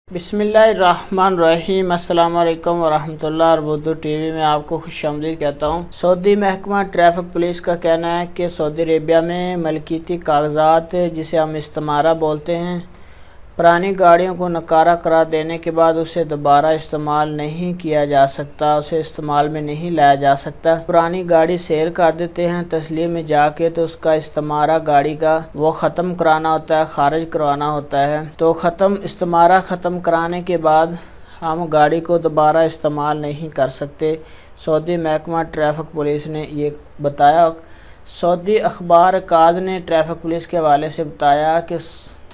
बिस्मिल्लाहिर्रहमानिर्रहीम। अस्सलाम वालेकुम वरहमतुल्लाह। और बुद्दू टीवी में आपको खुशामदीद कहता हूँ। सऊदी महकमा ट्रैफिक पुलिस का कहना है कि सऊदी अरेबिया में मलकीती कागजात, जिसे हम इस्तिमारा बोलते हैं, पुरानी गाड़ियों को नकारा करार देने के बाद उसे दोबारा इस्तेमाल नहीं किया जा सकता, उसे इस्तेमाल में नहीं लाया जा सकता। पुरानी गाड़ी सेल कर देते हैं तस्लीम में जाके, तो उसका इस्तिमारा गाड़ी का वो ख़त्म कराना होता है, खारिज करवाना होता है। तो इस्तिमारा ख़त्म कराने के बाद हम गाड़ी को दोबारा इस्तेमाल नहीं कर सकते। सऊदी महकमा ट्रैफिक पुलिस ने ये बताया। सऊदी अखबार काज ने ट्रैफिक पुलिस के हवाले से बताया कि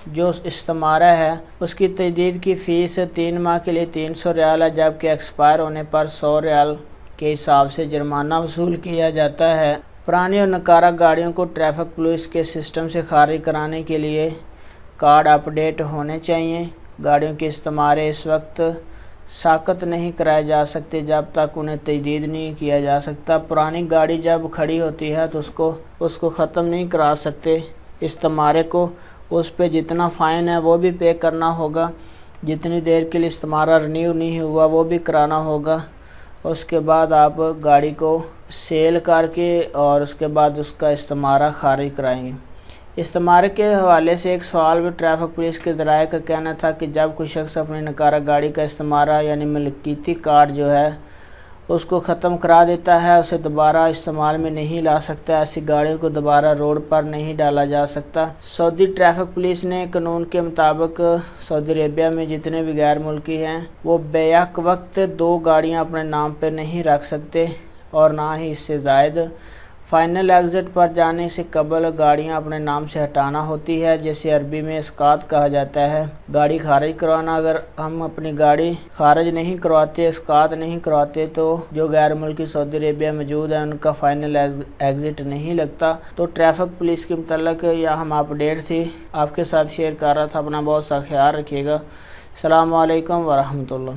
जो इस्तिमारा है उसकी तजदीद की फ़ीस 3 माह के लिए 300 रियाल है, जबकि एक्सपायर होने पर 100 रियाल के हिसाब से जुर्माना वसूल किया जाता है। पुरानी और नकारा गाड़ियों को ट्रैफिक पुलिस के सिस्टम से खारिज कराने के लिए कार्ड अपडेट होने चाहिए। गाड़ियों के इस्तिमारे इस वक्त साकत नहीं कराए जा सकते जब तक उन्हें तजदीद नहीं किया जा सकता। पुरानी गाड़ी जब खड़ी होती है तो उसको ख़त्म नहीं करा सकते इस्तिमारे को। उस पे जितना फ़ाइन है वो भी पे करना होगा, जितनी देर के लिए इस्तिमारा रिन्यू नहीं हुआ वो भी कराना होगा। उसके बाद आप गाड़ी को सेल करके और उसके बाद उसका इस्तिमारा खारिज कराएंगे। इस्तिमारे के हवाले से एक सवाल भी ट्रैफिक पुलिस के ज़राए का कहना था कि जब कोई शख्स अपनी नकारा गाड़ी का इस्तिमारा यानी मलकीती कार्ड जो है उसको ख़त्म करा देता है, उसे दोबारा इस्तेमाल में नहीं ला सकता। ऐसी गाड़ियों को दोबारा रोड पर नहीं डाला जा सकता। सऊदी ट्रैफिक पुलिस ने कानून के मुताबिक सऊदी अरेबिया में जितने भी गैर मुल्की हैं वो बेयक वक्त 2 गाड़ियां अपने नाम पर नहीं रख सकते और ना ही इससे ज़ायद। फ़ाइनल एग्ज़िट पर जाने से कबल गाड़ियां अपने नाम से हटाना होती है, जैसे अरबी में इसकात कहा जाता है। गाड़ी खारिज करवाना, अगर हम अपनी गाड़ी खारिज नहीं करवाते, इसकात नहीं करवाते, तो जो गैर मुल्की सऊदी अरेबिया मौजूद है उनका फ़ाइनल एग्ज़िट नहीं लगता। तो ट्रैफिक पुलिस के मुतल्लिक़ या हम अपडेट थी आपके साथ शेयर कर रहा था। अपना बहुत सा ख्याल रखिएगा। अस्सलाम वालेकुम वरहमतुल्लाह।